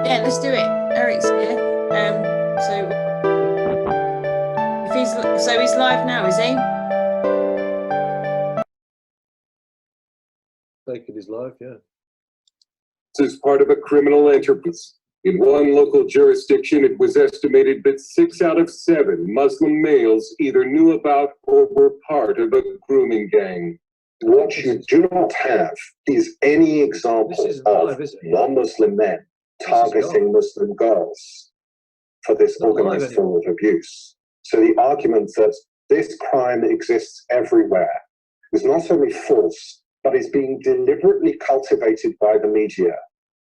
Yeah, let's do it. Eric's here. So he's live now, is he? Take it is live, yeah. This is part of a criminal enterprise. In one local jurisdiction, it was estimated that 6 out of 7 Muslim males either knew about or were part of a grooming gang. What you do not have is any example of non-Muslim men targeting Muslim girls for this organized form of abuse. So the argument that this crime exists everywhere is not only false, but is being deliberately cultivated by the media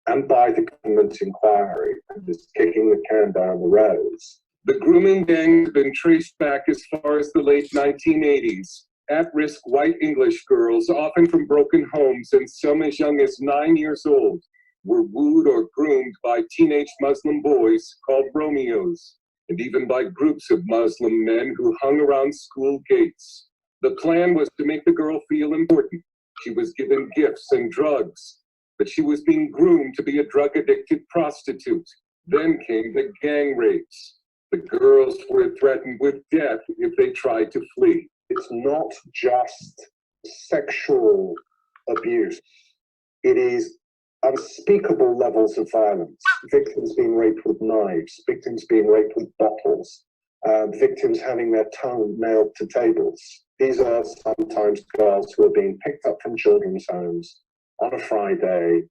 and by the government inquiry and is kicking the can down the road. The grooming gang has been traced back as far as the late 1980s. At-risk white English girls, often from broken homes and some as young as 9 years old, were wooed or groomed by teenage Muslim boys called Romeos, and even by groups of Muslim men who hung around school gates. The plan was to make the girl feel important. She was given gifts and drugs, but she was being groomed to be a drug-addicted prostitute. Then came the gang rapes. The girls were threatened with death if they tried to flee. It's not just sexual abuse. It is unspeakable levels of violence. Victims being raped with knives, victims being raped with bottles, victims having their tongue nailed to tables. These are sometimes girls who are being picked up from children's homes on a Friday,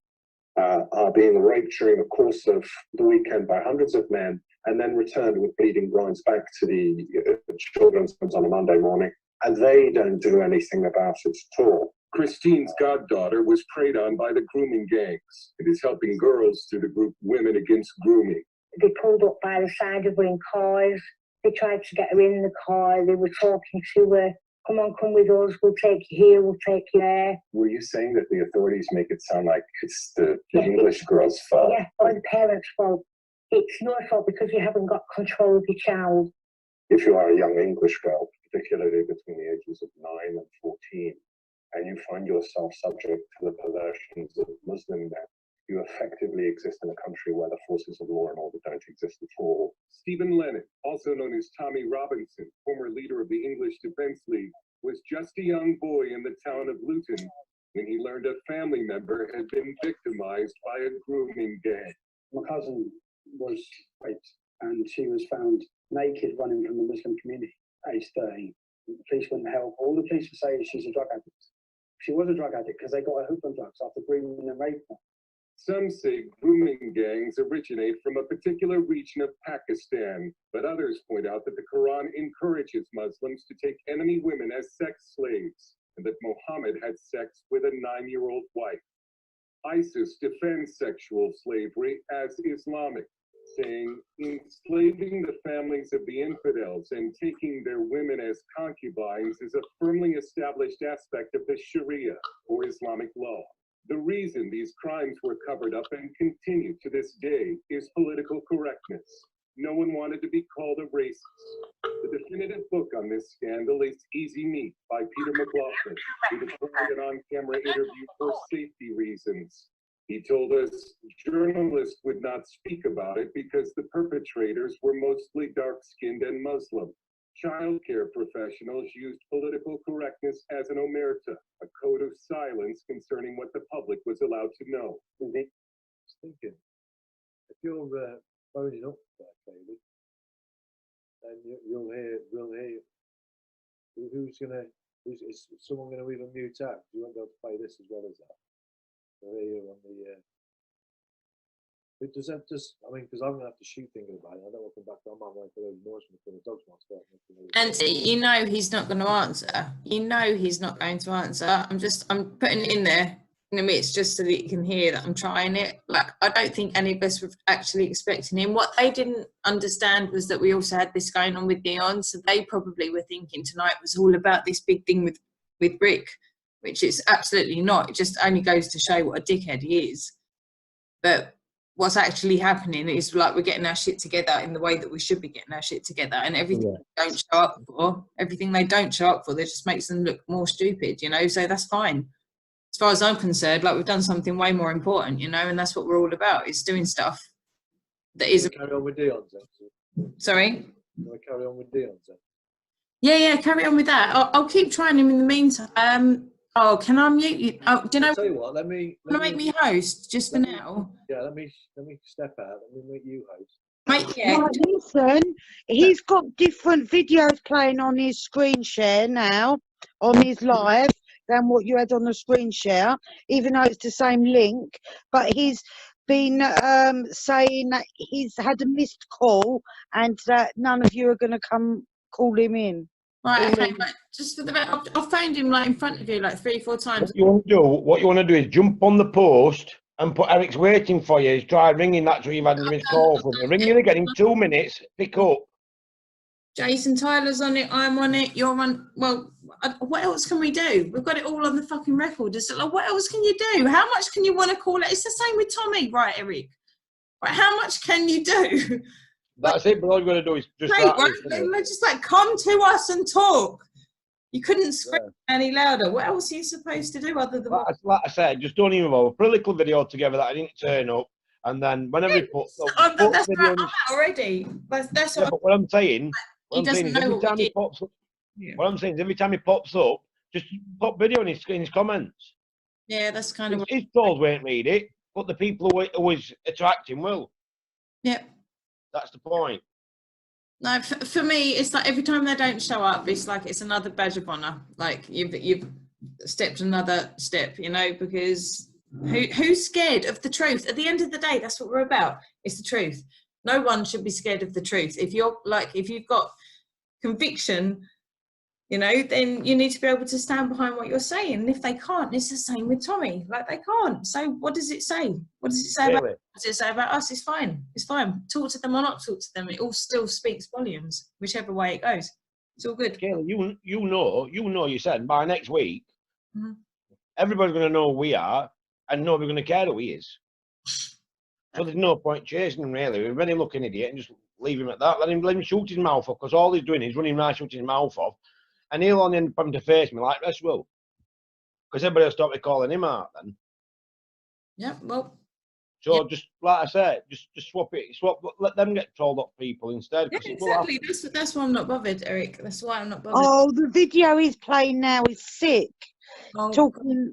are being raped during the course of the weekend by hundreds of men, and then returned with bleeding groins back to the children's homes on a Monday morning, and they don't do anything about it at all. Christine's goddaughter was preyed on by the grooming gangs. It is helping girls through the group Women Against Grooming. They pulled up by the side of her in cars. They tried to get her in the car. They were talking to her. Come on, come with us. We'll take you here. We'll take you there. Were you saying that the authorities make it sound like it's the English girl's fault? Yeah, or the parents' fault. It's your fault because you haven't got control of your child. If you are a young English girl, particularly between the ages of 9 and 14, and you find yourself subject to the perversions of Muslim men, you effectively exist in a country where the forces of law and order don't exist at all. Stephen Lennon, also known as Tommy Robinson, former leader of the English Defense League, was just a young boy in the town of Luton when he learned a family member had been victimized by a grooming gang. My cousin was raped and she was found naked running from the Muslim community, age 13. The police wouldn't help. All the police would say is she's a drug addict. She was a drug addict because they got her hooked on drugs after grooming and raping her. Some say grooming gangs originate from a particular region of Pakistan, but others point out that the Quran encourages Muslims to take enemy women as sex slaves, and that Muhammad had sex with a 9-year-old wife. ISIS defends sexual slavery as Islamic, saying enslaving the families of the infidels and taking their women as concubines is a firmly established aspect of the Sharia, or Islamic law. The reason these crimes were covered up and continue to this day is political correctness. No one wanted to be called a racist. The definitive book on this scandal is Easy Meat by Peter McLaughlin, who declined an on-camera interview for safety reasons. He told us journalists would not speak about it because the perpetrators were mostly dark-skinned and Muslim. Childcare professionals used political correctness as an omerta, a code of silence concerning what the public was allowed to know. I was thinking, if you're phoning up there, Kayley, then we'll hear is someone going to even mute out? You won't be able to play this as well as that. We'll hear you on the. Does that just? I mean, because I'm going to have to shoot thinking about it. I don't want to come back. I might want to those noise from the dogs might start. And you know he's not going to answer. You know he's not going to answer. I'm putting it in there in the midst just so that you can hear that I'm trying it. Like, I don't think any of us were actually expecting him. What they didn't understand was that we also had this going on with Dion, so they probably were thinking tonight was all about this big thing with Rick, which it's absolutely not. It just only goes to show what a dickhead he is. But what's actually happening is, like, we're getting our shit together in the way that we should be getting our shit together, and everything they don't show up for, everything they don't show up for, that just makes them look more stupid, you know, so that's fine. As far as I'm concerned, like, we've done something way more important, you know, and that's what we're all about, is doing stuff that isn't... Carry on with Dion's then. Sorry? We'll carry on with Dion's then. Yeah, carry on with that. I'll keep trying him in the meantime. Oh, can I mute you? Oh, do you know? I'll tell you what, let me make me host just for now. Yeah, let me step out. Let me make you host. Mate, yeah. Right, listen, he's got different videos playing on his screen share now, on his live, than what you had on the screen share, even though it's the same link. But he's been saying that he's had a missed call and that none of you are going to come call him in. Right, okay, but just for the I've phoned him like in front of you like 3-4 times. What you want to do is jump on the post and put Eric's waiting for you. He's tried ringing, that's what you've had a missed call from him. Ring you again in 2 minutes, pick up. Jason Tyler's on it, I'm on it, you're on. Well, what else can we do? We've got it all on the fucking record. Is it like, what else can you do? How much can you want to call it? It's the same with Tommy, right, Eric? Right, how much can you do? That's it, but all you've got to do is just just like come to us and talk. You couldn't scream any louder. What else are you supposed to do other than like I said, just don't even bother. Put a little video together that I didn't turn up, and then whenever he puts up, that's where I'm at already. That's what, but what I'm saying, is every time he pops up, what I'm saying is every time he pops up, just put video in his comments. Yeah, that's kind of his trolls won't read it, but the people who is attracting will. Yep. That's the point. No, for me, it's like every time they don't show up, it's like it's another badge of honour. Like you've stepped another step, you know, because who's scared of the truth? At the end of the day, that's what we're about. It's the truth. No one should be scared of the truth. If you've got conviction, you know, then you need to be able to stand behind what you're saying. And if they can't, it's the same with Tommy. Like, they can't. So what does it say? What does it say about? What does it say about us? It's fine. It's fine. Talk to them or not talk to them. It all still speaks volumes, whichever way it goes. It's all good. Kayley, you know, you said by next week, everybody's going to know who we are, and nobody's going to care who he is. So there's no point chasing him, really. We're ready looking idiot and just leave him at that. Let him shoot his mouth off, because all he's doing is running around shooting his mouth off. And he'll only end up having to face me like this will. Because everybody will stop me calling him out then. Yeah, well. So just like I said, just swap it. Let them get told up people instead. Yeah, exactly. That's why I'm not bothered, Eric. That's why I'm not bothered. Oh, the video he's playing now is sick. Oh. Talking,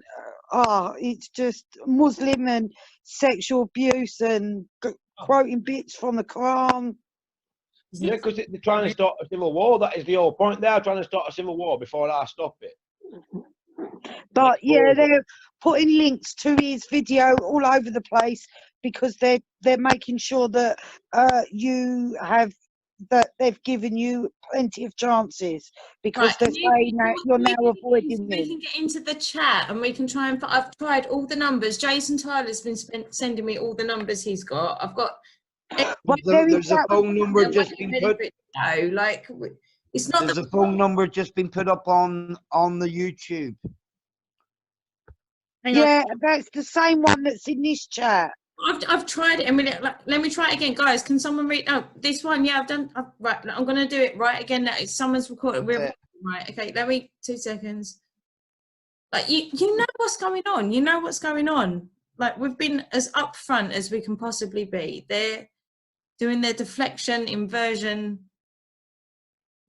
it's just Muslim and sexual abuse and quoting bits from the Quran. Yeah, because they're trying to start a civil war. That is the whole point. They are trying to start a civil war before I stop it. But yeah, they're putting links to his video all over the place because they're making sure that they've given you plenty of chances, because they're saying that you're now avoiding them. We can get into the chat and we can try and. I've tried all the numbers. Jason Tyler's been sending me all the numbers he's got. I've got. There's a phone number just been put. No, like it's not. There's a phone number just been put up on the YouTube. Yeah, that's the same one that's in this chat. I've tried it. I mean, let me try it again, guys. Can someone read? Oh, this one. Yeah, I've done. Right, I'm going to do it right again. Someone's recorded. We're right. Okay, let me 2 seconds. Like you know what's going on. You know what's going on. like, we've been as upfront as we can possibly be. They're doing their deflection, inversion,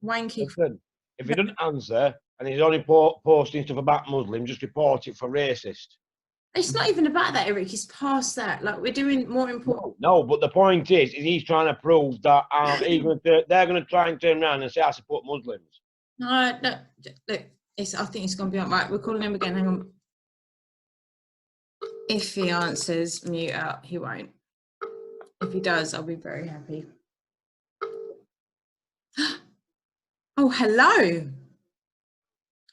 wanky. Listen, if he doesn't answer and he's only posting stuff about Muslim, just report it for racist. It's not even about that, Eric. It's past that. Like, we're doing more important. No, but the point is he's trying to prove that they're going to try and turn around and say I support Muslims. No, look, I think it's going to be all right. We're calling him again. Hang on. If he answers, mute out. He won't. If he does, I'll be very happy. Oh, hello.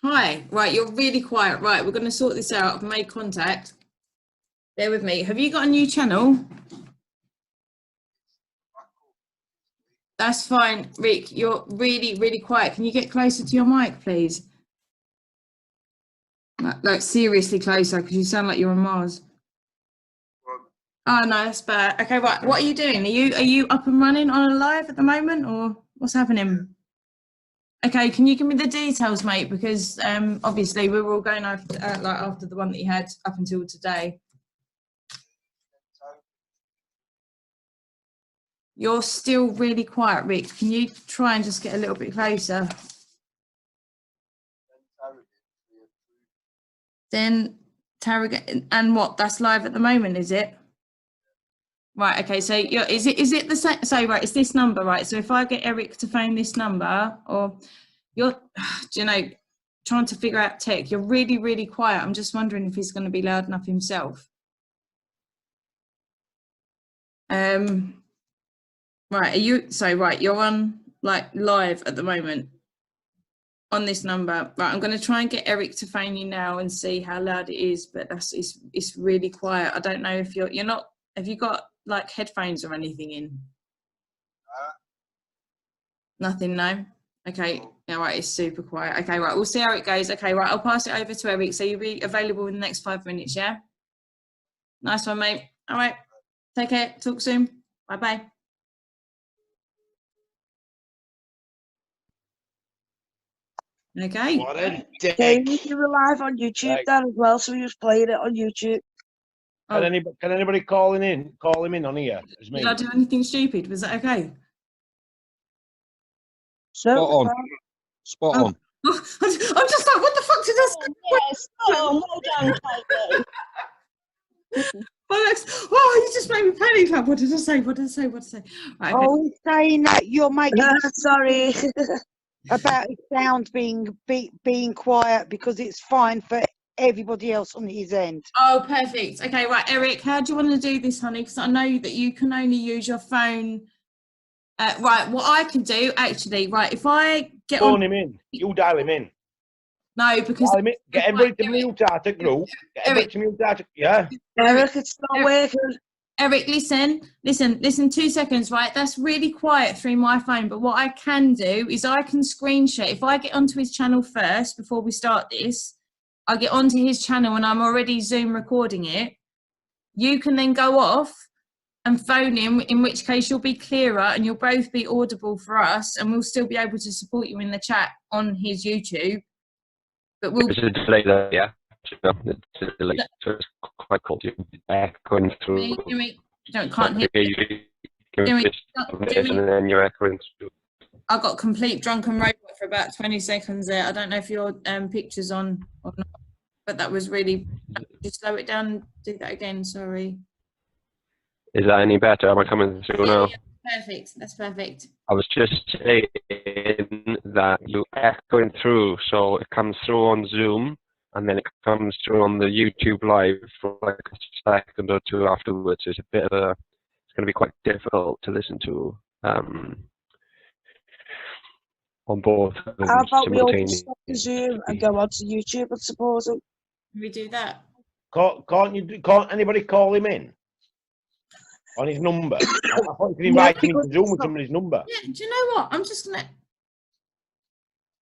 Hi. Right, you're really quiet. Right, we're going to sort this out. I've made contact. Bear with me. Have you got a new channel? That's fine. Rick, you're really, really quiet. Can you get closer to your mic, please? Like seriously closer, because you sound like you're on Mars. Oh, no, that's bad. Okay, right. What are you doing? Are you up and running on a live at the moment, or what's happening? Okay, can you give me the details, mate? Because obviously we were all going after, after the one that you had up until today. You're still really quiet, Rick. Can you try and just get a little bit closer? Then Tarragate, and what? That's live at the moment, is it? Right. Okay. So is it the same? So right, it's this number, right? So if I get Eric to phone this number, or you're, do you know, trying to figure out tech, you're really, really quiet. I'm just wondering if he's going to be loud enough himself. Right. Are you? So right, you're on like live at the moment on this number. Right. I'm going to try and get Eric to phone you now and see how loud it is. But it's really quiet. I don't know if you're not. Have you got like headphones or anything in? Nothing, no? Okay, yeah, right, it's super quiet. Okay, right, we'll see how it goes. Okay, right, I'll pass it over to Eric. So you'll be available in the next 5 minutes, yeah? Nice one, mate. All right, take care. Talk soon. Bye-bye. Okay. What a dick. Okay, we were live on YouTube Right. then as well, so we was playing it on YouTube. Oh, Can anybody call him in on here? It's me. did I do anything stupid? Was that okay? So, Spot on. Spot on. I'm just like, what the fuck did I say? Yes, oh, well done, Kayley. Oh, you just made me panic. Like, what did I say? What did I say? What did I say? Right, okay. Oh, he's saying that you're making sorry. about his sound being quiet because it's fine for everybody else on his end. Oh, perfect. Okay, right, Eric, how do you want to do this, honey? Because I know that you can only use your phone. Right, what I can do, actually, right, if I get Phone on... him in. You dial him in. No, because... Dial him in. Get everybody to mute out the group. Get everybody to mute out. Yeah. Eric, it's not working. Eric, listen, 2 seconds, right? That's really quiet through my phone, but what I can do is I can screen share. If I get onto his channel first, before we start this, I get onto his channel and I'm already Zoom recording it. You can then go off and phone him, in which case you'll be clearer and you'll both be audible for us, and we'll still be able to support you in the chat on his YouTube. But we'll... It's a delay there, yeah. It's a delay, so it's quite cool. Echoing through. Can't hear you. Jimmy, And then you're echoing through. I got complete drunken robot for about 20 seconds there. I don't know if your picture's on or not, but that was really... Just slow it down and do that again, sorry. Is that any better? Am I coming through now? Yeah, perfect, that's perfect. I was just saying that you're echoing through, so it comes through on Zoom, and then it comes through on the YouTube live for like a second or two afterwards. It's a bit of a... It's going to be quite difficult to listen to on both of them How about we all simultaneously. stop the Zoom and go on to YouTube, I suppose? Can we do that? Can't anybody call him in? On his number. I thought you could invite him into Zoom with somebody's number. Yeah, do you know what? I'm just gonna...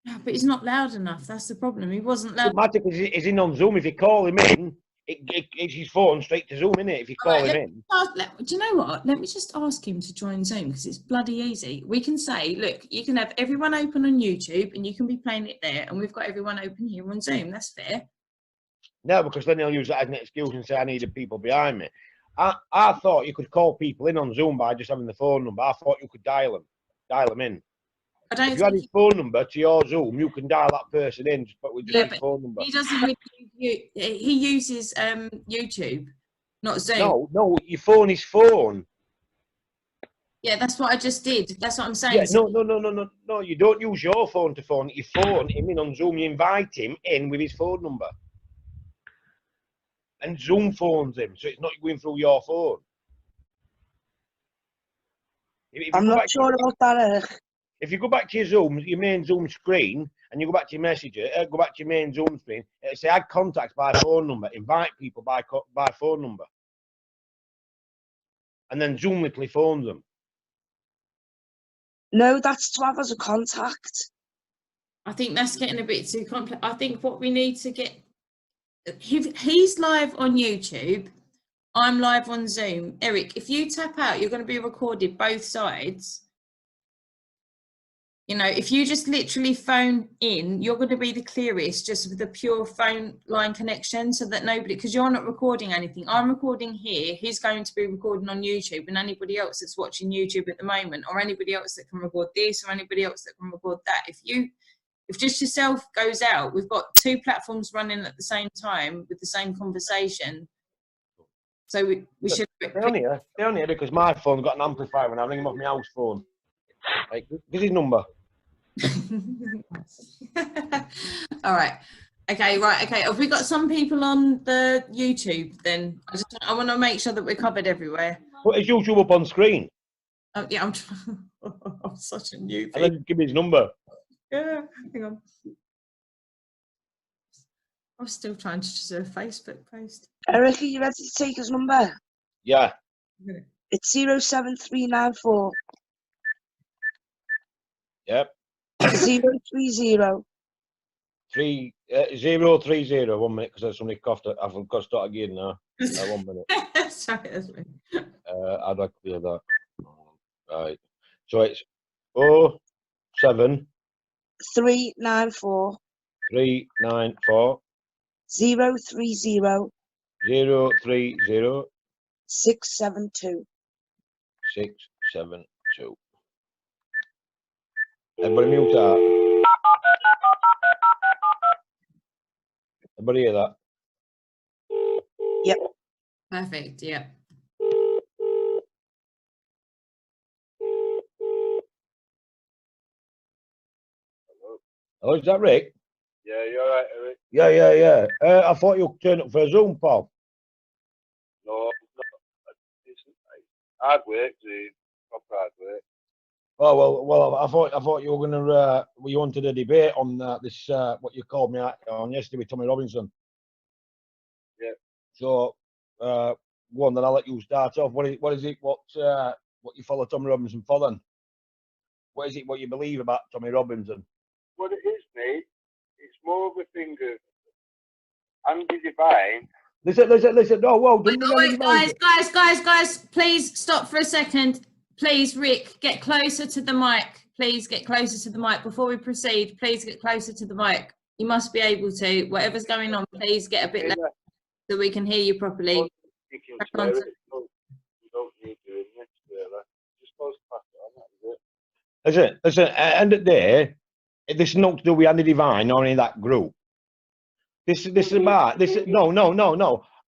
Yeah, but he's not loud enough. That's the problem. He wasn't loud. Automatically, he's in on Zoom. If you call him in, it's his phone straight to Zoom, innit? If you call him in. Do you know what? Let me just ask him to join Zoom, because it's bloody easy. We can say, look, you can have everyone open on YouTube and you can be playing it there, and we've got everyone open here on Zoom. That's fair. No, because then they'll use that as an excuse and say I needed people behind me. I thought you could call people in on Zoom by just having the phone number. I thought you could dial them in. I don't If you had think his phone number to your Zoom, you can dial that person in just with just Yeah, his but phone number. he doesn't really he uses YouTube, not Zoom. No, your phone is phone. Yeah, that's what I just did. That's what I'm saying. Yeah, So- no. You don't use your phone to phone. You phone him in on Zoom. You invite him in with his phone number, and Zoom phones him, so it's not going through your phone. If you I'm go not back sure about that, Eric. If you go back to your Zoom, your main Zoom screen, and you go back to your messenger, go back to your main Zoom screen, it'll say add contacts by phone number, invite people by phone number, and then Zoom literally phones them. No, that's to have as a contact. I think that's getting a bit too complex. I think what we need to get, he's live on YouTube. I'm live on Zoom. Eric, if you tap out, you're going to be recorded both sides. You know, if you just literally phone in, you're going to be the clearest just with a pure phone line connection so that nobody, because you're not recording anything. I'm recording here. He's going to be recording on YouTube, and anybody else that's watching YouTube at the moment, or anybody else that can record this, or anybody else that can record that. If just yourself goes out, we've got two platforms running at the same time with the same conversation. So we should. They're only here because my phone got an amplifier when I ring him off my house phone. Like, this is his number. All right. Okay, right. Okay. Have we got some people on the YouTube then? I want to make sure that we're covered everywhere. Put his YouTube up on screen. Oh, yeah, I'm trying. I'm such a newbie. And then give me his number. Yeah, hang on. I'm still trying to do a Facebook post. Eric, are you ready to take his number? Yeah. It's 07394 Yep. 030 030. 1 minute, because somebody coughed. I've got to start again now. 1 minute. Sorry, that's me. How do I clear that? Right. So it's 07 394 394 030 030 672. 672. Everybody mute that. Everybody hear that? Yep. Perfect. Yeah. Oh, is that Rick? Yeah, you're right, Eric. Yeah. I thought you turned up for a Zoom, Paul. No, it's hard work, dude. Proper hard work. Oh well. I thought you were gonna. You wanted a debate on this. What you called me on yesterday with Tommy Robinson. Yeah. So, go on, then I'll let you start off. What is it? What you follow Tommy Robinson for then? What is it? What you believe about Tommy Robinson? What it is, mate, it's more of a thing of Andy Divine. Listen. No, whoa. Wait, guys, please stop for a second. Please, Rick, get closer to the mic. Please get closer to the mic. Before we proceed, please get closer to the mic. You must be able to. Whatever's going on, please get a bit louder so we can hear you properly. You don't need doing this, really. Just close past it, that is it. Listen. At the end of the day, this is not to do with Andy Divine or any of that group. This is about this. No.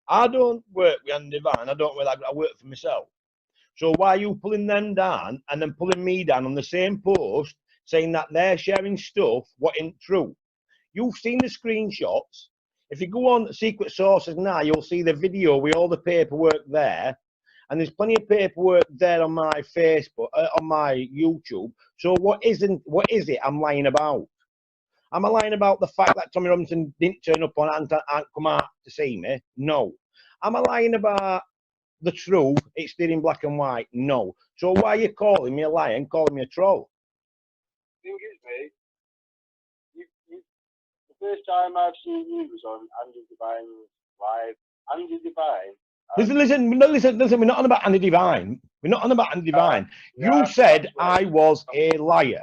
I don't work with Andy Divine. I don't work. I work for myself. So why are you pulling them down and then pulling me down on the same post, saying that they're sharing stuff what ain't true? You've seen the screenshots. If you go on Secret Sources now, you'll see the video with all the paperwork there. And there's plenty of paperwork there on my Facebook, on my YouTube. So what is it I'm lying about? Am I lying about the fact that Tommy Robinson didn't turn up on and come out to see me? No. Am I lying about the truth? It's still in black and white? No. So why are you calling me a liar and calling me a troll? The thing is, mate, the first time I've seen you was on Andy Divine's live. Andy Divine. Listen. We're not on about Andy Divine. You said I was a liar.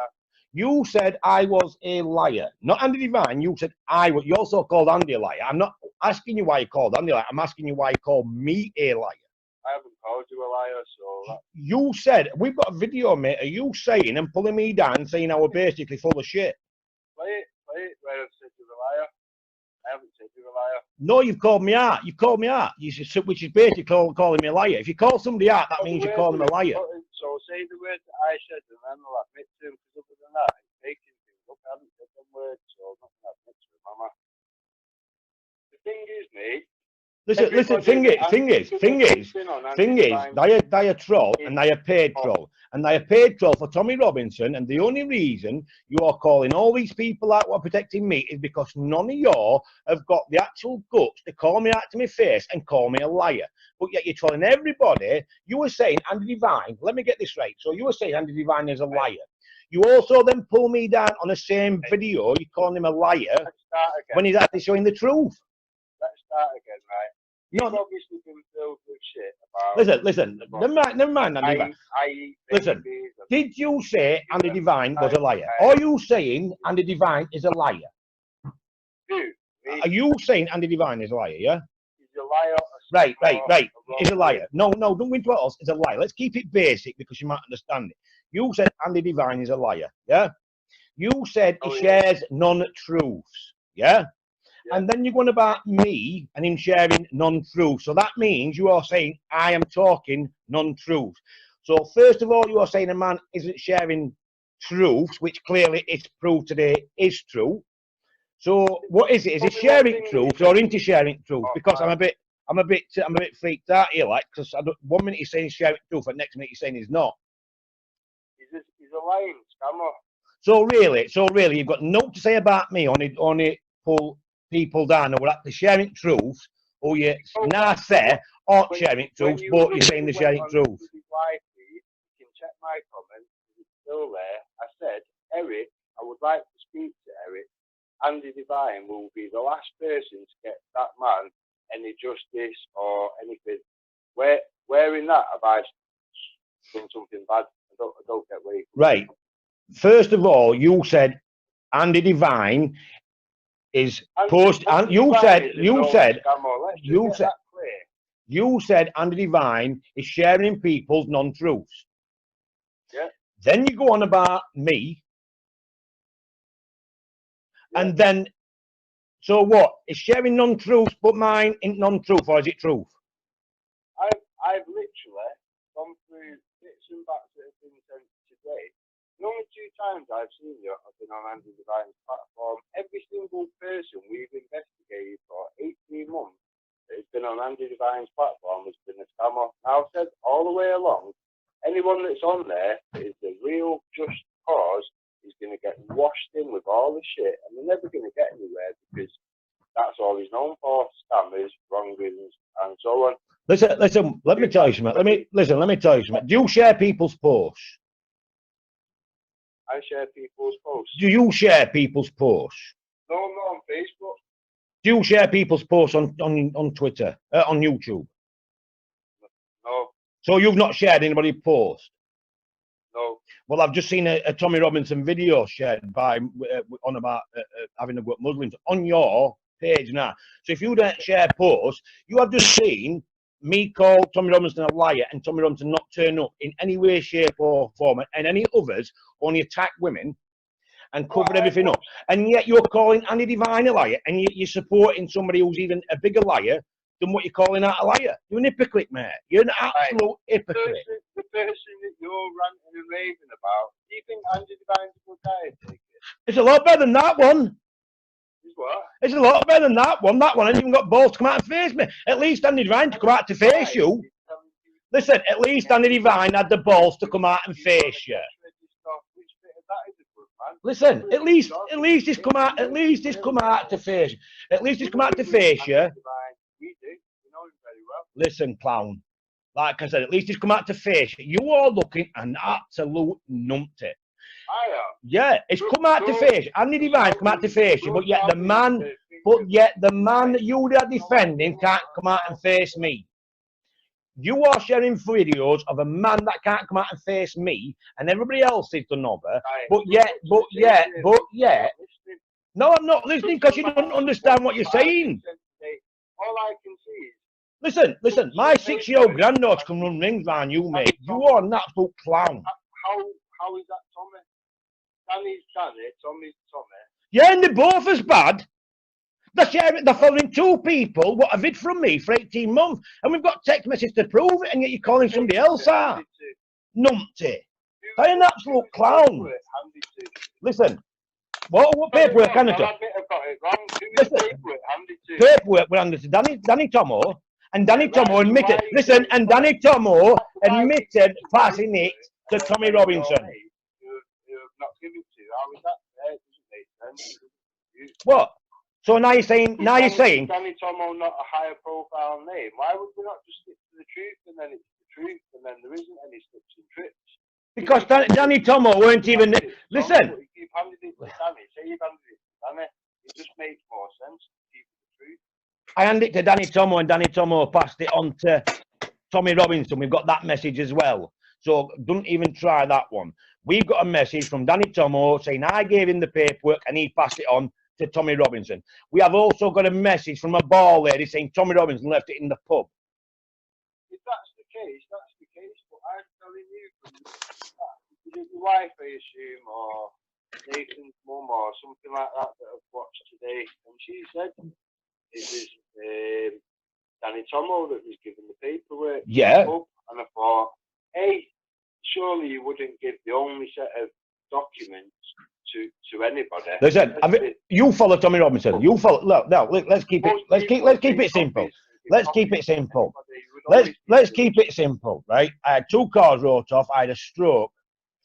You said I was a liar. Not Andy Divine. You said I was. You also called Andy a liar. I'm not asking you why you called Andy a liar. I'm asking you why you called me a liar. I haven't called you a liar, so... You said, we've got a video, mate, of you saying and pulling me down and saying I was basically full of shit. Play it, where I've said you're a liar. I haven't said you're a liar. No, you've called me out. You've called me out. Which is basically calling me a liar. If you call somebody out, that means you call them a liar. So say the words that I said and then I'll admit to him, because other than that, it's making things up. I haven't said them words, so I'm not going to admit to him, Mama. The thing is, mate... Listen, thing is, they are troll and they are paid troll. And they are paid troll for Tommy Robinson, and the only reason you are calling all these people out who are protecting me is because none of y'all have got the actual guts to call me out to my face and call me a liar. But yet you're telling everybody, you were saying Andy Divine, let me get this right, so you were saying Andy Divine is a liar. You also then pull me down on the same video, you're calling him a liar, when he's actually showing the truth. Let's start again, right? You've obviously been filled with shit about... Listen, never mind Andy Divine. Listen, did you say Andy Divine was a liar? Are you saying Andy Divine is a liar? Who? Are you saying Andy Divine is a liar, yeah? He's a liar. Right. He's a liar. No, don't go into what else. It's a liar. Let's keep it basic because you might understand it. You said Andy Divine is a liar, yeah? You said he shares non-truths, yeah? And then you're going about me and him sharing non-truths. So that means you are saying I am talking non-truths. So first of all, you are saying a man isn't sharing truths, which clearly it's proved today is true. So what is it? Is it sharing truths or into sharing truths? Because I'm a bit freaked out here, like, because 1 minute he's saying he's sharing truth, and next minute he's saying he's not. He's a lying scammer. So really, you've got nothing to say about me on it. Pull people down or actually sharing truths, or you now say aren't sharing truths, but you're saying they're sharing truths. You can check my comments, it's still there. I said, Eric, I would like to speak to Eric. Andy Divine will be the last person to get that man any justice or anything. Where in that have I done something bad? I don't get where you come right. First of all, you said Andy Divine is post, and you said Andy Divine is sharing people's non-truths. Yeah. Then you go on about me, and then so what? Is sharing non-truths, but mine ain't non-truth, or is it truth? I've literally gone through bits and bats that have been sent today. The only 2 times I've seen you have been on Andy Divine's platform. Every single person we've investigated for 18 months that has been on Andy Divine's platform has been a scammer. Now, I've said all the way along, anyone that's on there that is the real just cause is going to get washed in with all the shit, and they're never going to get anywhere because that's all he's known for: scammers, wrongdoings, and so on. Listen. Let me tell you something. Let me tell you something. Do you share people's posts? I share people's posts. Do you share people's posts? No, I'm not on Facebook. Do you share people's posts on Twitter, on YouTube? No. So you've not shared anybody's post? No. Well, I've just seen a Tommy Robinson video shared by on about having a good Muslims on your page now. So if you don't share posts, you have just seen me call Tommy Robinson a liar and Tommy Robinson not turn up in any way, shape or form, and any others only attack women and cover everything up. And yet you're calling Andy Divine a liar, and you're supporting somebody who's even a bigger liar than what you're calling out a liar. You're an hypocrite, mate. You're an absolute hypocrite. The person that you're ranting and raving about, do you think Andy Divine's a good guy? It's a lot better than that one. What? It's a lot better than that one. That one hasn't even got balls to come out and face me. At least Andy Divine to come out to face you. Listen, at least Andy Divine had the balls to come out and face you. Listen, at least he's come out. At least he's come out to face you. At least he's come out to face you. Listen, clown. Like I said, at least he's come out to face you. You are looking an absolute numpty. Yeah, it's come out to face you. Andy Divine's come out to face you, but yet the man that you are defending can't come out and face me. You are sharing videos of a man that can't come out and face me, and everybody else is done over. But yet, no, I'm not listening because you don't understand what you're saying. All I can see is. Listen. My 6-year-old granddaughter can run rings round you, mate. You are an absolute clown. How is that Tommy? Danny's Danny, Tommy's Tommy. Yeah, and they're both as bad. They're following 2 people what have it from me for 18 months, and we've got text messages to prove it, and yet you're calling somebody else out. Numpty. They're an absolute clown. Listen, what paperwork can I do? Listen, paperwork were handed to Danny Tomo, and Danny Tomo admitted. Listen, and Danny Tomo admitted passing it to Tommy Robinson. What? So now you're saying Danny Tomo not a higher profile name. Why would we not just stick to the truth, and then it's the truth, and then there isn't any slips and trips? Because Danny Tomo weren't even. Listen. If you've handed it to Danny, say you've handed it to Danny, it just makes more sense to keep the truth. I handed it to Danny Tomo, and Danny Tomo passed it on to Tommy Robinson. We've got that message as well. So don't even try that one. We've got a message from Danny Tomo saying I gave him the paperwork and he passed it on to Tommy Robinson. We have also got a message from a bar lady saying Tommy Robinson left it in the pub. If that's the case, that's the case. But I'm telling you, is it your wife, I assume, or Nathan's mum, or something like that I've watched today? And she said it was Danny Tomo that was given the paperwork. Yeah. And I thought, hey, surely you wouldn't give the only set of documents to anybody. Listen, you follow Tommy Robinson. You follow. Look, no. Let's keep it simple. Let's keep it simple. Let's keep it simple, right? I had 2 cars wrote off. I had a stroke,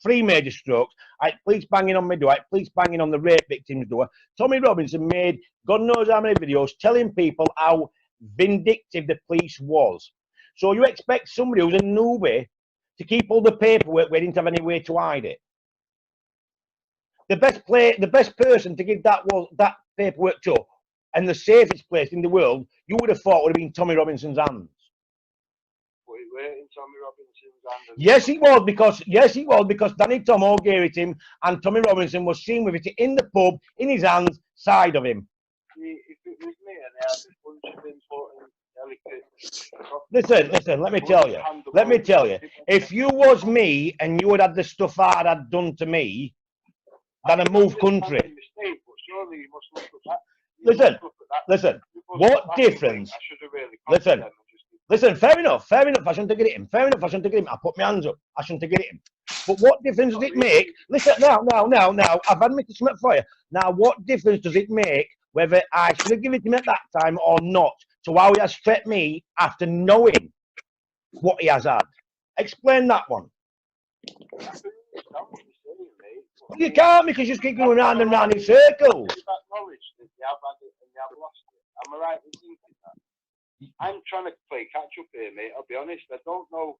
3 major strokes. I had police banging on my door. I had police banging on the rape victim's door. Tommy Robinson made God knows how many videos telling people how vindictive the police was. So you expect somebody who's a newbie to keep all the paperwork where they didn't have any way to hide it. The best person to give that paperwork to, and the safest place in the world, you would have thought would have been Tommy Robinson's hands. But it weren't in Tommy Robinson's hands. Yes, it was because Danny Tomo gave it him, and Tommy Robinson was seen with it in the pub, in his hands, side of him. See, if it was me and I had a bunch of important, delicate. Listen. Let me tell you. If you was me and you had the stuff I had done to me, then I moved country. Listen. What difference? Listen. Fair enough. I shouldn't have get it him. I put my hands up. I shouldn't have get it him. But what difference does it make? Listen, now. I've admitted something for you. Now, what difference does it make whether I should have given it to him at that time or not? To how he has threatened me after knowing what he has had. Explain that one. Well, you can't because you just keep going round and round in circles. Am I right in thinking that? I'm trying to play catch up here, mate. I'll be honest. I don't know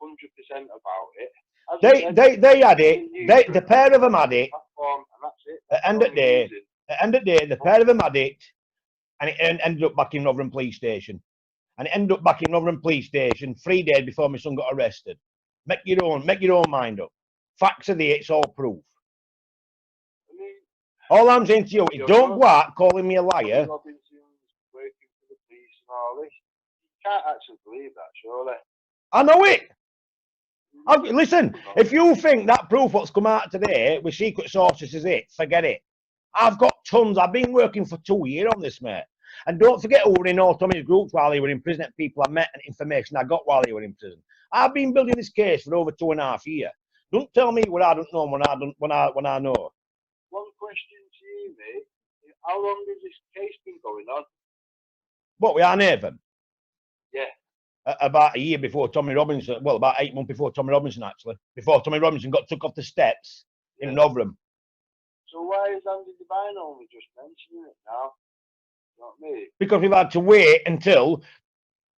100% about it. They had it. The pair of them had it. At the end of the day, the pair of them had it, and it ended up back in Rotherham Police Station. And it ended up back in Rotherham Police Station 3 days before my son got arrested. Make your own mind up. Facts are there. It's all proof. All I'm saying to you is don't go out calling me a liar. Working for the police and all this. You can't actually believe that, surely. I know it. Listen, if you think that proof what's come out today with secret sources is it, forget it. I've got tons. I've been working for 2 years on this, mate. And don't forget who were in all Tommy's groups while he were in prison, people I met and information I got while he were in prison. I've been building this case for over 2.5 years. Don't tell me what I don't know when I know. One question to you, mate. How long has this case been going on? What, we are Nathan? Yeah. About a year before Tommy Robinson. Well, about 8 months before Tommy Robinson, actually. Before Tommy Robinson got took off the steps in Rotherham. So why is Andy Devine only just mentioning it now? Not me. Because we've had to wait until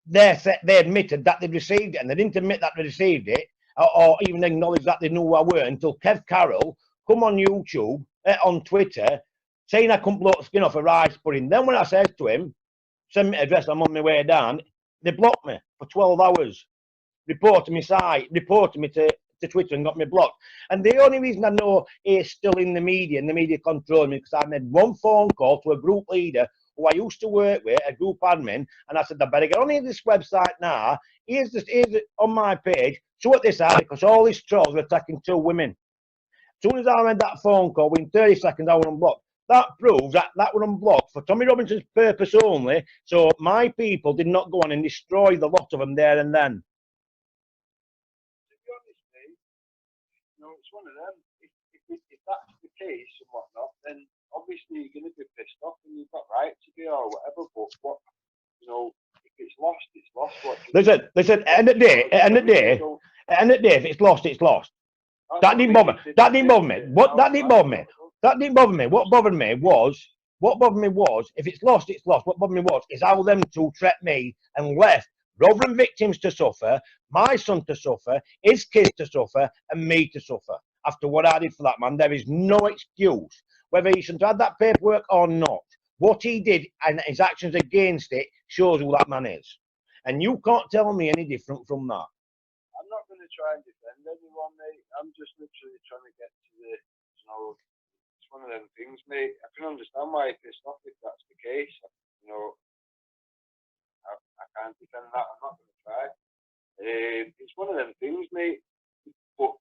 they admitted that they'd received it, and they didn't admit that they received it, or even acknowledge that they knew who I were, until Kev Carroll come on YouTube, on Twitter, saying I couldn't blow the skin off a rice pudding. Then when I said to him, send me an address, I'm on my way down, they blocked me for 12 hours. reported me site, reported me to Twitter and got me blocked. And the only reason I know he's still in the media and the media controlling me because I made one phone call to a group leader who I used to work with, a group admin, and I said, I better get on this website now. Here's on my page, sort this out because all these trolls are attacking 2 women. As soon as I made that phone call, within 30 seconds, I was unblocked. That proves that was unblocked for Tommy Robinson's purpose only, so my people did not go on and destroy the lot of them there and then. To be honest, mate, it's one of them. If that's the case and whatnot, then obviously you're going to be pissed off and you've got right to be or whatever. But if it's lost, it's lost. Listen. End of the day, if it's lost, it's lost. That didn't bother me. That didn't bother me. That didn't bother me. That didn't bother me. What bothered me was, if it's lost, it's lost. What bothered me was, is how them 2 threatened me and left Rotherham victims to suffer, my son to suffer, his kids to suffer, and me to suffer. After what I did for that man, there is no excuse. Whether he should have had that paperwork or not, what he did and his actions against it shows who that man is. And you can't tell me any different from that. I'm not going to try and defend anyone, mate. I'm just literally trying to get to the, it's one of them things, mate. I can understand why you're pissed off if that's the case. I can't defend that. I'm not going to try. It's one of them things, mate. But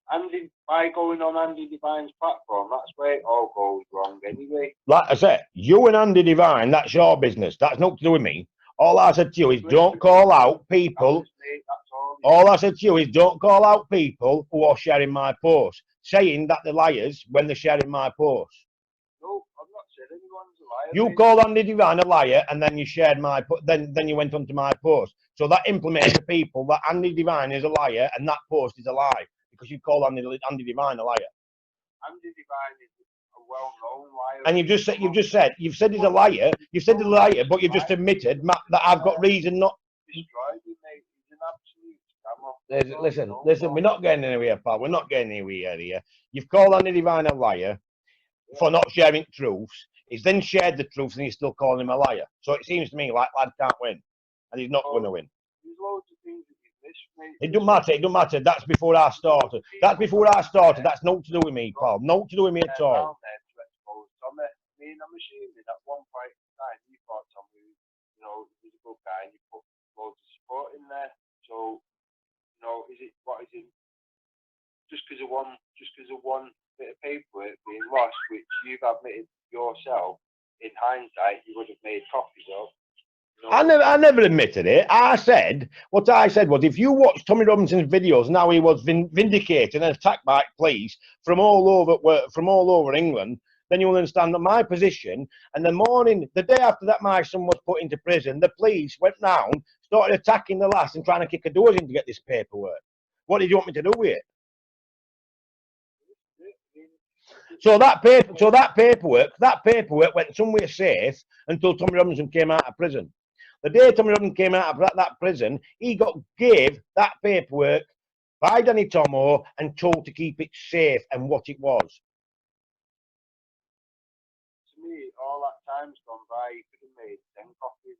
by going on Andy Devine's platform, that's where it all goes wrong anyway. Like I said, you and Andy Devine, that's your business. That's nothing to do with me. All I said to you is don't call out people. All I said to you is don't call out people who are sharing my post, saying that they're liars when they're sharing my post. No, I've not said anyone's a liar. You called Andy Devine a liar, and then you shared then you went onto my post. So that implements the people that Andy Devine is a liar and that post is a lie because you called Andy Devine a liar. Andy Devine is a well-known liar. And you've said he's a liar. You've said he's a liar, but you've just admitted that I've got reason not. Destroyed him, mate. He's an absolute scammer. Listen, we're not getting anywhere, pal. We're not getting anywhere here. You've called Andy Devine a liar for not sharing truths. He's then shared the truth and you're still calling him a liar. So it seems to me like lad can't win. And he's not going to win. There's loads of things that you've missed, mate. It don't matter. That's before I started. That's That's nothing to do with me, pal. Nothing to do with me at all. Tommy, I'm assuming at one point in time you thought Tommy, was a good guy and you put loads of support in there. So, is it just because of one bit of paperwork being lost, which you've admitted yourself in hindsight you would have made copies of? I never admitted it. What I said was, if you watch Tommy Robinson's videos, now he was vindicated and attacked by police from all over England, then you will understand that my position. And the day after that my son was put into prison, the police went round, started attacking the lass and trying to kick the doors in to get this paperwork. What did you want me to do with it? So that paperwork went somewhere safe until Tommy Robinson came out of prison. The day Tommy Robinson came out of that prison, he gave that paperwork by Danny Tomo and told to keep it safe and what it was. To me, all that time's gone by. You could have made 10 copies.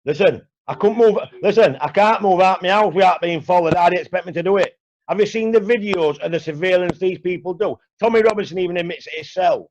Listen, I couldn't move. Listen, I can't move out my house without being followed. How do you expect me to do it? Have you seen the videos of the surveillance these people do? Tommy Robinson even admits it himself.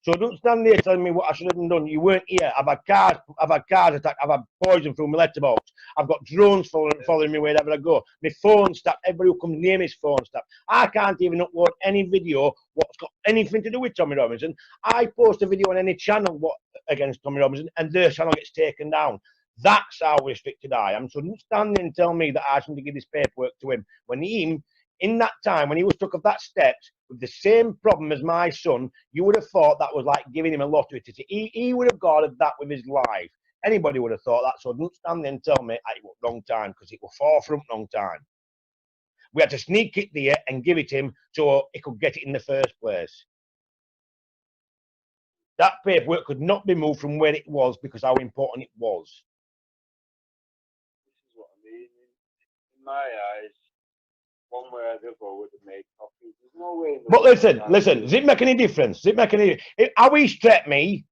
So don't stand there telling me what I should have done. You weren't here. I've had cars attacked. I've had poison through my letterbox. I've got drones following me wherever I go. My phone's tapped. Everybody who comes near me is phone tapped. I can't even upload any video what's got anything to do with Tommy Robinson. I post a video on any channel against Tommy Robinson and their channel gets taken down. That's how restricted I am. So don't stand there and tell me that I shouldn't give this paperwork to him. When in that time, when he was took of that steps with the same problem as my son, you would have thought that was like giving him a lottery ticket. He would have guarded that with his life. Anybody would have thought that. So don't stand there and tell me it was wrong time, because it was far from wrong time. We had to sneak it there and give it him so he could get it in the first place. That paperwork could not be moved from where it was because how important it was. This is what I mean. In my eyes, one way or the other would have made copies. There's no way. But listen, does it make any difference? Does it make any? How he's threatened me,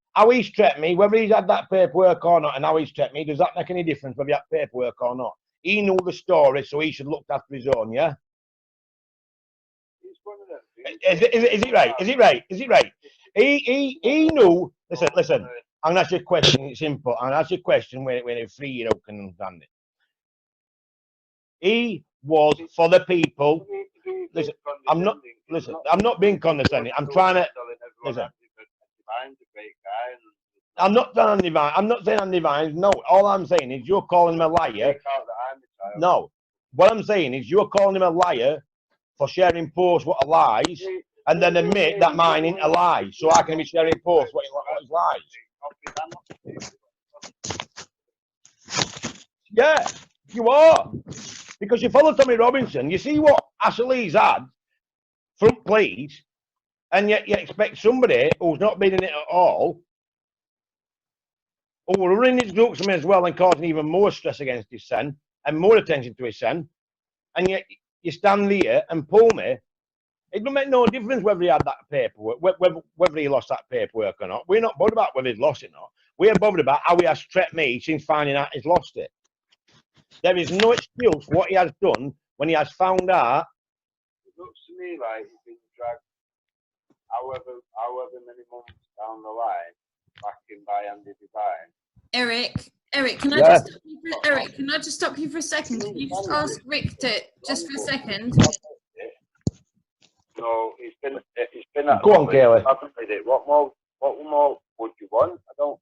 whether he's had that paperwork or not, and how he's threatened me, does that make any difference whether he had paperwork or not? He knew the story, so he should look after his own, yeah? It's one of them things. Is it right? Is it right? Is it right? He knew. Listen. I'm gonna ask you a question. It's simple. I'm gonna ask you a question when a 3-year-old can understand it. He was for the people. Listen, I'm not. Listen, I'm not being condescending. I'm trying to. Listen. I'm not saying I'm divine. I'm not saying I'm divine. No, all I'm saying is you're calling him a liar. No, what I'm saying is you're calling him a liar for sharing posts what are lies, and then admit that mine ain't a lie. So I can be sharing posts what is lies. Yeah, you are. Because you follow Tommy Robinson, you see what Ashley's had, front please, and yet you expect somebody who's not been in it at all, who will running his jokes to me as well and causing even more stress against his son and more attention to his son, and yet you stand there and pull me. It don't make no difference whether he had that paperwork, whether he lost that paperwork or not. We're not bothered about whether he's lost it or not. We're bothered about how he has threatened me since finding out he's lost it. There is no excuse for what he has done when he has found out. It looks to me like he's been dragged however many months down the line back in by Andy Devine. Eric, can I just stop you for, Eric? Can I just stop you for a second? Can you just ask Rick to just for a second? No, he's been at. Go on, Kayley. What more would you want? I don't.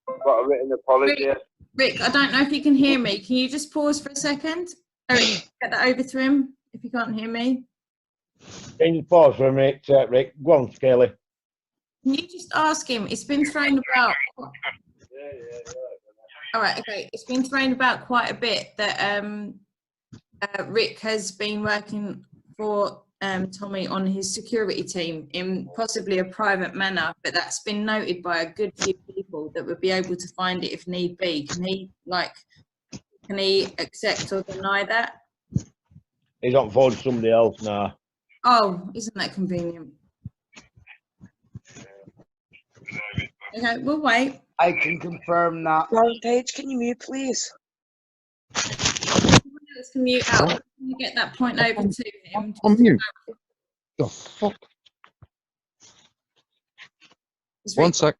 I've got a written apology. Rick, I don't know if you can hear me. Can you just pause for a second? Eric, get that over to him if you can't hear me. Can you pause for a minute, Rick? Go on, Kayley. Can you just ask him? It's been thrown about. All right, okay. It's been thrown about quite a bit that Rick has been working for Tommy on his security team in possibly a private manner, but that's been noted by a good few people that would be able to find it if need be. Can he accept or deny that? He's on phone to somebody else now. Oh, isn't that convenient? Okay, we'll wait. I can confirm that. Lauren Page, can you mute, please? Let's mute out. Can you get that point over to him? On mute. The fuck? One sec.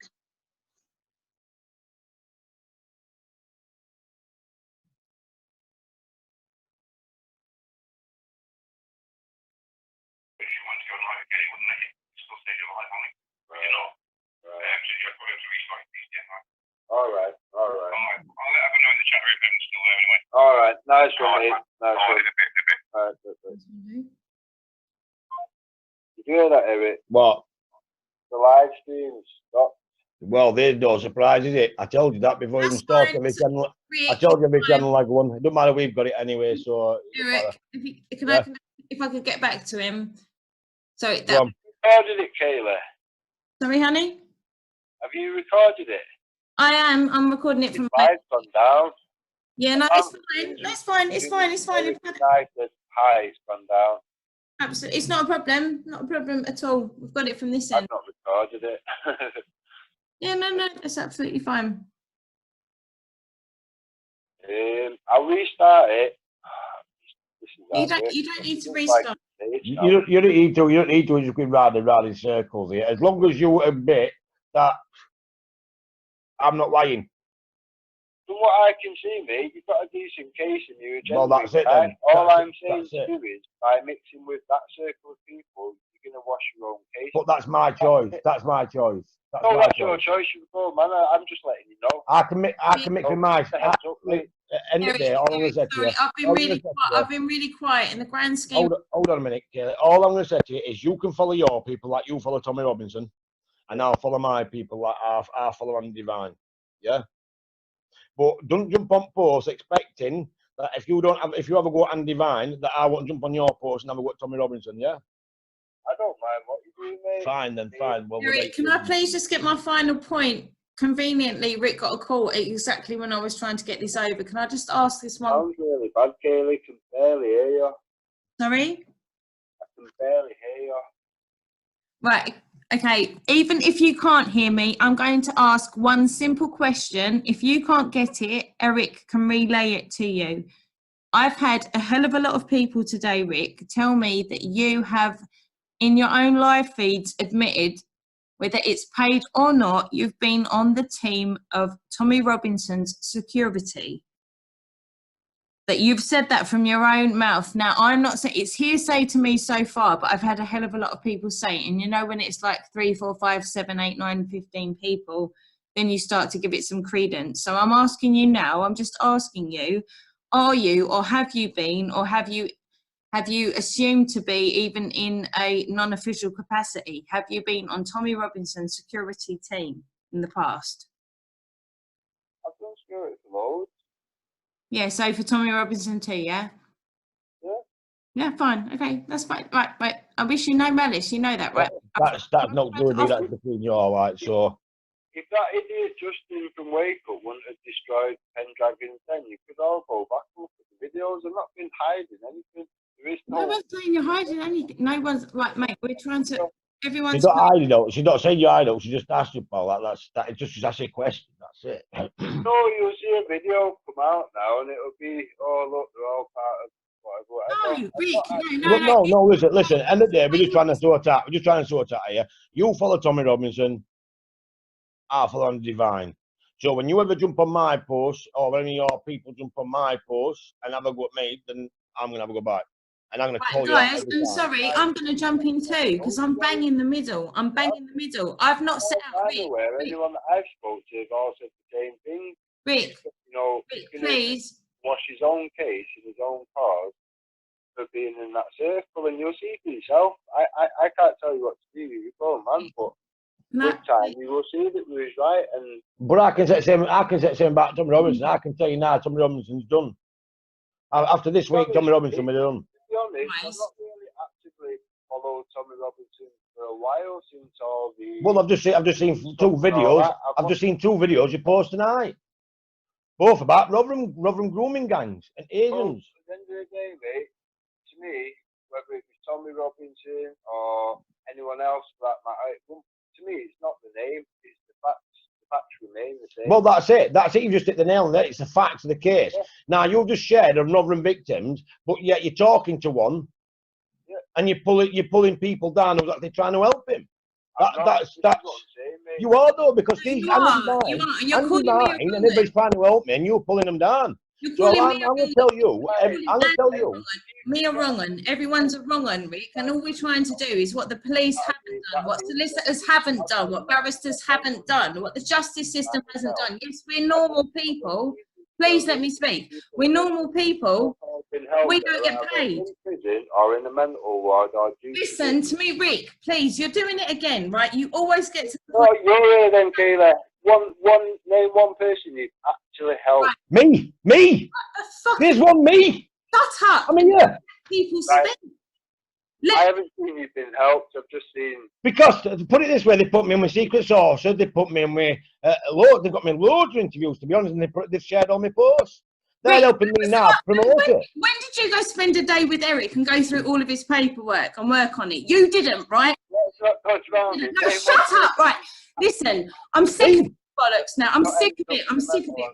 All right. All right, nice one, mate. Nice one. Did you hear that, Eric? What? The live stream stopped. Well, there's no surprise, is it? I told you that before you even started. I told you every channel like one. It don't matter, we've got it anyway. So Eric, if I could get back to him. Sorry, that. Recorded it, Kayla. Sorry, honey. Have you recorded it? I am. I'm recording it from. Mine's gone down. Yeah, no, it's fine. That's fine. It's fine. It's fine. Hi, it's gone down. Absolutely, it's not a problem. Not a problem at all. We've got it from this end. I've not recorded it. Yeah, no, it's absolutely fine. I'll restart it. You don't need to restart. You don't need to. You don't need to. You just go round and round in circles here. As long as you admit that I'm not lying. From what I can see, mate, you've got a decent case in your agenda. Well, that's it then. All I'm saying to you is, by mixing with that circle of people, you're going to wash your own case. But that's my choice. That's my choice. That's your choice. You go, man. I'm just letting you know. I can mix with my. End of the day, all I'm going to say to you. I've been really quiet in the grand scheme. Hold on a minute, Kayley. All I'm going to say to you is you can follow your people like you follow Tommy Robinson, and I'll follow my people like I follow Andy Devine. Yeah? But don't jump on posts expecting that if you ever go Andy Devine, that I won't jump on your post and have a go at Tommy Robinson, yeah? I don't mind what you do, mate. Fine then, fine. Well, Eric, can I please just get my final point? Conveniently, Rick got a call exactly when I was trying to get this over. Can I just ask this one? Sounds really bad, Kayley. Can barely hear you. Sorry? I can barely hear you. Right. Okay, even if you can't hear me, I'm going to ask one simple question. If you can't get it, Eric can relay it to you. I've had a hell of a lot of people today, Rick, tell me that you have, in your own live feeds, admitted, whether it's paid or not, you've been on the team of Tommy Robinson's security. That you've said that from your own mouth. Now, I'm not saying it's hearsay to me so far, but I've had a hell of a lot of people say it. And you know, when it's like 3, 4, 5, 7, 8, 9, 15 people, then you start to give it some credence. So I'm asking you now, I'm just asking you, are you, or have you been, or have you assumed to be, even in a non-official capacity? Have you been on Tommy Robinson's security team in the past? I've done security for loads. Yeah, so for Tommy Robinson too, yeah? Yeah. Yeah, fine. Okay, that's fine. Right. I wish you no malice. You know that, right? That's not good, that's between you, all right, so. If that idiot Justin from Wake Up wouldn't have destroyed Pendragon's then you could all go back and look at the videos. I've not been hiding anything. There is No one's saying you're hiding anything. No one's like, mate, we're trying to, everyone's. She's not hiding though. She's not saying you're hiding. She just asked you, Paul. That just asks you a question. That's it. No, you'll see a video come out now and it'll be, oh, look, they're all part of whatever. No, Rick, no, listen. End of the day, we're just trying to sort out. We're just trying to sort out here. You follow Tommy Robinson. I follow on Divine. So when you ever jump on my post, or any of your people jump on my post and have a go at me, then I'm gonna have a go back. And I'm going to call you out. Guys, I'm sorry, I'm going to jump in too, because I'm bang in the middle. I've not set out. I'm aware anyone that I've spoke to have all said the same thing. Rick, you know, Rick, please. Wash his own case in his own cause for being in that circle, and you'll see for yourself. I can't tell you what to do. You're a man, but with time you will see that we was right. And but I can say the same about Tommy Robinson. I can tell you now, Tommy Robinson's done. After this week, Tommy Robinson will be done. To be honest, I've not really actively followed Tommy Robinson for a while since all the. Well, I've just seen 2 videos. I've just seen 2 videos you post tonight. Both about Rotherham grooming gangs and agents. Well, at the end of the day, mate, to me, whether it was Tommy Robinson or anyone else for that matter, to me, it's not the name, it's the facts. The facts remain the same. Well, that's it. You just hit the nail on it. It's the facts of the case. Yeah. Now, you've just shared of Rotherham victims, but yet you're talking to one, and you're pulling people down who's actually trying to help him. That's you are though, because these and everybody's trying to help me, and you're pulling them down. So I'm going to tell you, me a wrong one. Everyone's a wrong one, Rick. And all we're trying to do is what the police haven't done, what solicitors haven't done, what barristers haven't done, what the justice system hasn't done. Yes, we're normal people. Please let me speak. We're normal people. We don't get paid. Or in the mental ward. Listen to me, Rick. Please, you're doing it again, right? You always get to. Oh, you're here then, Kayley. Name one person you actually helped. Right. Me. There's one me. Shut up. I mean, yeah. People spend. I haven't seen you been helped. I've just seen. Because to put it this way, they put me on my secret source. They put me on my They've got me loads of interviews, to be honest, and they've shared all my posts. They're helping me now promote it. When did you go spend a day with Eric and go through all of his paperwork and work on it? You didn't, right? No, shut up, right? Listen, I'm sick of bollocks now. I'm sick of it.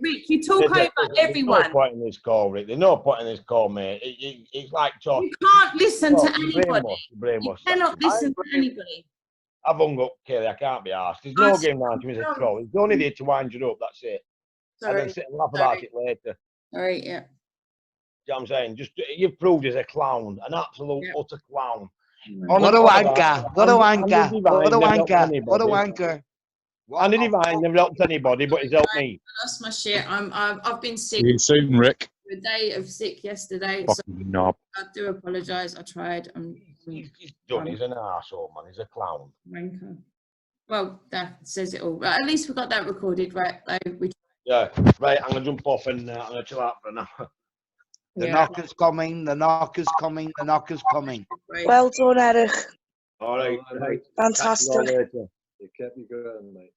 Rick, you talk over everyone. There's no point in this call, Rick. There's no point in this call, mate. It's like talking. You can't listen to anybody. You cannot listen to anybody. I've hung up, Kayley. I can't be asked. There's no game round to me as a troll. It's only there to wind you up. That's it. And then sit and laugh about it later. All right, yeah. You know what I'm saying? Just you've proved as a clown, an absolute utter clown. What a wanker! What a wanker! What a wanker! What a wanker! Andy Divine never helped anybody, but he's helped me. I lost my shit. I've been sick. See you soon, Rick. A day of sick yesterday. Fucking knob. I do apologise. I tried. He's done. He's an arsehole, man. He's a clown. Wanker. Well, that says it all. But at least we got that recorded, right? Yeah, right. I'm gonna jump off and I'm gonna chill out for an hour. The knocker's coming. The knocker's coming. The knocker's coming. Well done, Eric. All right. Fantastic. You kept me going, mate.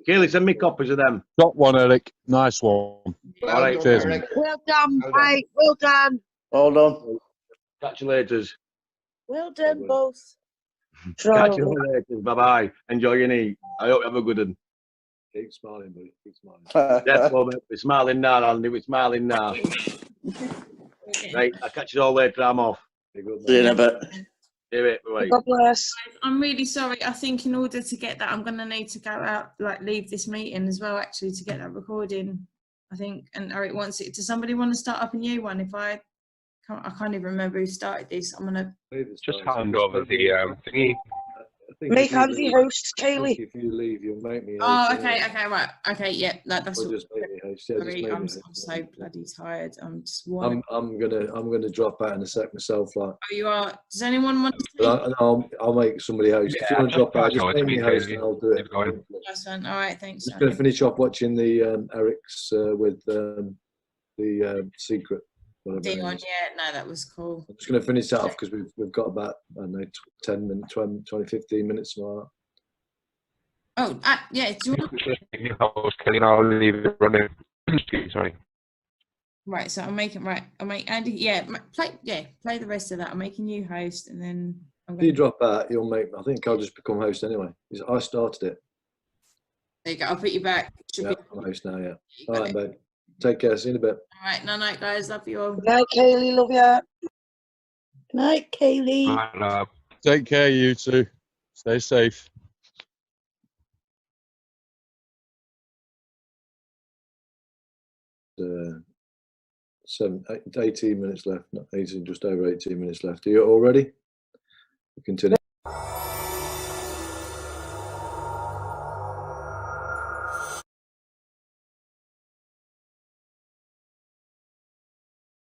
Kayley, send me copies of them. Got one, Eric. Nice one. All right, cheers. Well done, mate. Well done. Hold on. Catch you later. Well done, both. Catch you later. Bye bye. Enjoy your night. I hope you have a good one. Keep smiling, buddy. Keep smiling. Yes, well, we're smiling now, Andy. We're smiling now. Right, I'll catch you all later. I'm off. See you in a bit. Do it. Bye. God bless. I'm really sorry. I think in order to get that, I'm going to need to go out, like leave this meeting as well, actually, to get that recording. I think, and Eric wants it. Does somebody want to start up a new one? If I can't even remember who started this. I'm going to just hand over the thingy. Make Andy host, Kayley. If you leave, you'll make me. Oh, host, okay, right, okay, yeah, that's Or what. just make me host. Yeah, just Sorry, make I'm me host. so bloody tired. I'm just I'm gonna drop out in a sec myself. Like, Oh, you are. Does anyone want to? but I'll make somebody host. If you want to drop out, just make me host, and I'll do it. That's fine. All right, thanks. Just going to finish off watching the Eric's with the secret. Dion, yeah, no, that was cool. I'm just going to finish that off because we've got about, I don't know, 10 minutes, 20, 15 minutes. Like that. Oh, yeah. Do you want? I'll leave it running. Sorry. Right, so I'm making I'll make Andy. Yeah, play the rest of that. I'm making you host, and then I'm if you drop out, you'll make. I think I'll just become host anyway. I started it. There you go. I'll put you back. Yeah, I'm host now. Yeah. All right, babe. Take care. See you in a bit. All right, night, guys. Love you all. Good night, Kayley. Love ya. Good night, Kayley. Take care, you two. Stay safe. Uh, 18 minutes left. Not 18, just over 18 minutes left. Are you all ready? We continue.